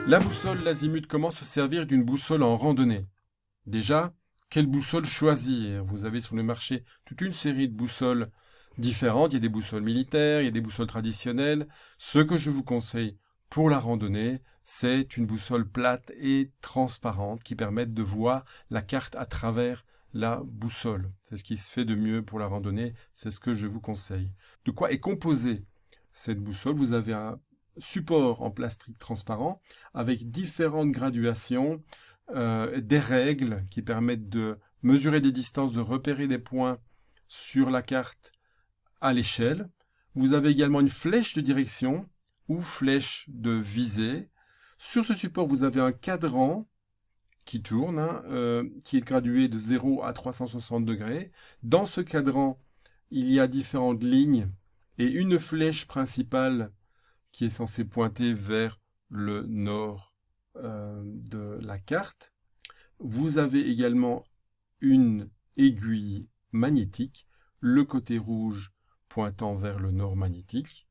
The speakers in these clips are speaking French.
La boussole, l'azimut, comment se servir d'une boussole en randonnée? Déjà, quelle boussole choisir? Vous avez sur le marché toute une série de boussoles différentes. Il y a des boussoles militaires, il y a des boussoles traditionnelles. Ce que je vous conseille pour la randonnée, c'est une boussole plate et transparente qui permette de voir la carte à travers la boussole. C'est ce qui se fait de mieux pour la randonnée, c'est ce que je vous conseille. De quoi est composée cette boussole? Vous avez un support en plastique transparent avec différentes graduations, des règles qui permettent de mesurer des distances, de repérer des points sur la carte à l'échelle. Vous avez également une flèche de direction ou flèche de visée. Sur ce support, vous avez un cadran qui tourne, qui est gradué de 0 à 360 degrés. Dans ce cadran, il y a différentes lignes et une flèche principale qui est censée pointer vers le nord de la carte. Vous avez également une aiguille magnétique, le côté rouge pointant vers le nord magnétique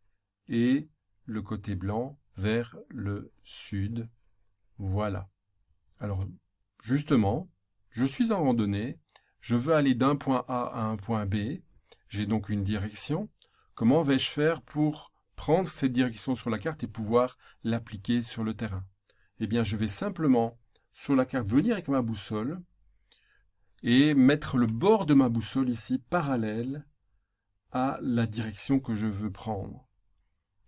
et le côté blanc vers le sud. Voilà. Alors, justement, je suis en randonnée, je veux aller d'un point A à un point B, j'ai donc une direction. Comment vais-je faire pour prendre cette direction sur la carte et pouvoir l'appliquer sur le terrain? Eh bien, je vais simplement, sur la carte, venir avec ma boussole et mettre le bord de ma boussole ici parallèle à la direction que je veux prendre,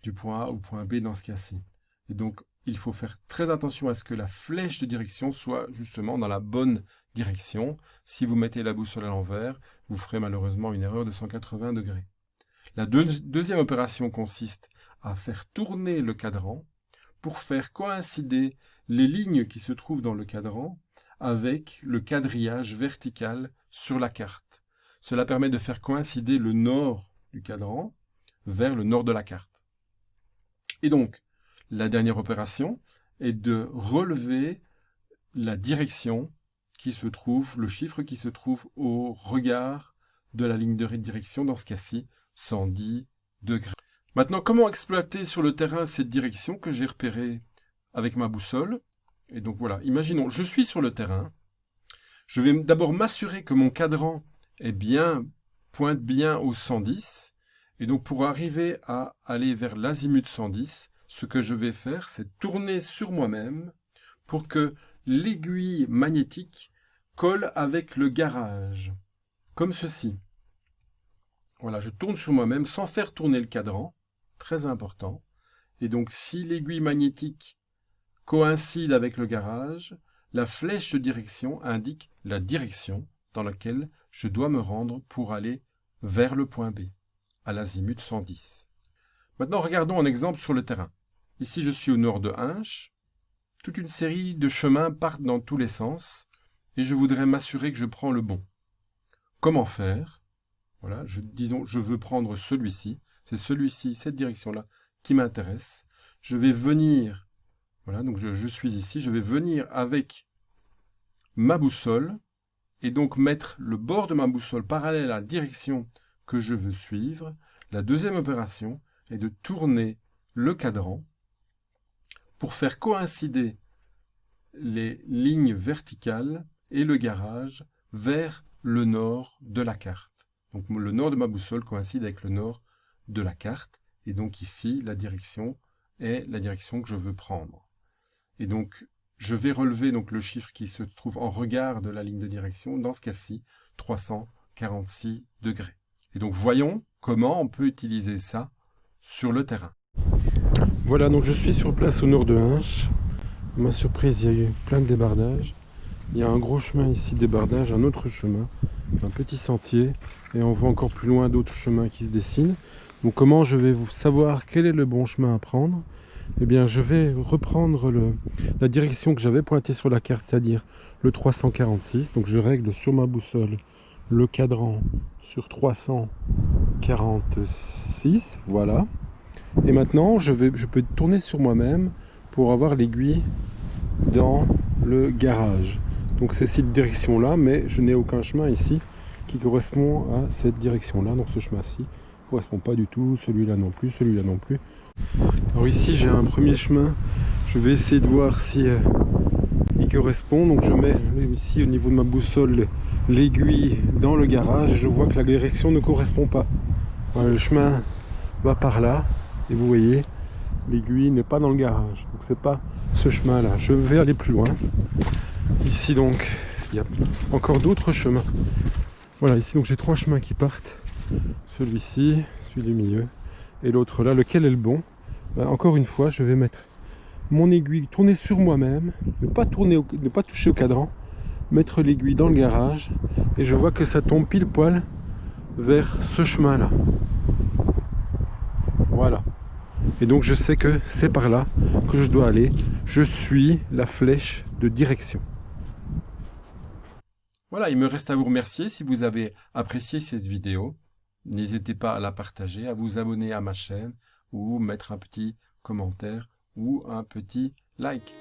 du point A au point B dans ce cas-ci. Et donc, il faut faire très attention à ce que la flèche de direction soit justement dans la bonne direction. Si vous mettez la boussole à l'envers, vous ferez malheureusement une erreur de 180 degrés. La deuxième opération consiste à faire tourner le cadran pour faire coïncider les lignes qui se trouvent dans le cadran avec le quadrillage vertical sur la carte. Cela permet de faire coïncider le nord du cadran vers le nord de la carte. Et donc, la dernière opération est de relever la direction qui se trouve, le chiffre qui se trouve au regard de la ligne de direction, dans ce cas-ci, 110 degrés. Maintenant, comment exploiter sur le terrain cette direction que j'ai repérée avec ma boussole? Et donc voilà, imaginons, je suis sur le terrain. Je vais d'abord m'assurer que mon cadran pointe bien au 110. Et donc pour arriver à aller vers l'azimut 110, ce que je vais faire, c'est tourner sur moi-même pour que l'aiguille magnétique colle avec le garage, comme ceci. Voilà, je tourne sur moi-même sans faire tourner le cadran, très important. Et donc si l'aiguille magnétique coïncide avec le garage, la flèche de direction indique la direction dans laquelle je dois me rendre pour aller vers le point B, à l'azimut 110. Maintenant, regardons un exemple sur le terrain. Ici, je suis au nord de Hinches. Toute une série de chemins partent dans tous les sens et je voudrais m'assurer que je prends le bon. Comment faire? Voilà, disons, je veux prendre celui-ci. C'est celui-ci, cette direction-là, qui m'intéresse. Je vais venir, voilà, donc je suis ici, je vais venir avec ma boussole et donc mettre le bord de ma boussole parallèle à la direction que je veux suivre. La deuxième opération est de tourner le cadran pour faire coïncider les lignes verticales et le garage vers le nord de la carte. Donc le nord de ma boussole coïncide avec le nord de la carte. Et donc ici, la direction est la direction que je veux prendre. Et donc, je vais relever donc le chiffre qui se trouve en regard de la ligne de direction, dans ce cas-ci, 346 degrés. Et donc, voyons comment on peut utiliser ça sur le terrain. Voilà, donc je suis sur place au nord de Hinches. À ma surprise, il y a eu plein de débardages. Il y a un gros chemin ici, débardage, un autre chemin, un petit sentier, et on voit encore plus loin d'autres chemins qui se dessinent. Donc comment je vais savoir quel est le bon chemin à prendre? Eh bien, je vais reprendre la direction que j'avais pointée sur la carte, c'est-à-dire le 346. Donc je règle sur ma boussole le cadran sur 346, voilà. Et maintenant, je peux tourner sur moi-même pour avoir l'aiguille dans le garage. Donc c'est cette direction-là, mais je n'ai aucun chemin ici qui correspond à cette direction-là. Donc ce chemin-ci ne correspond pas du tout, celui-là non plus, celui-là non plus. Alors ici j'ai un premier chemin Je vais essayer de voir si il correspond. Donc je mets ici au niveau de ma boussole l'aiguille dans le garage. Je vois que la direction ne correspond pas. Voilà, le chemin va par là et vous voyez, l'aiguille n'est pas dans le garage. Donc c'est pas ce chemin-là. Je vais aller plus loin. Ici donc, il y a encore d'autres chemins. Voilà, ici donc j'ai 3 chemins qui partent. Celui-ci, celui du milieu et l'autre là. Lequel est le bon? Encore une fois, je vais mettre mon aiguille, tourner sur moi-même, ne pas toucher au cadran, mettre l'aiguille dans le garage et je vois que ça tombe pile poil vers ce chemin-là. Voilà. Et donc je sais que c'est par là que je dois aller. Je suis la flèche de direction. Voilà, il me reste à vous remercier si vous avez apprécié cette vidéo. N'hésitez pas à la partager, à vous abonner à ma chaîne ou mettre un petit commentaire ou un petit like.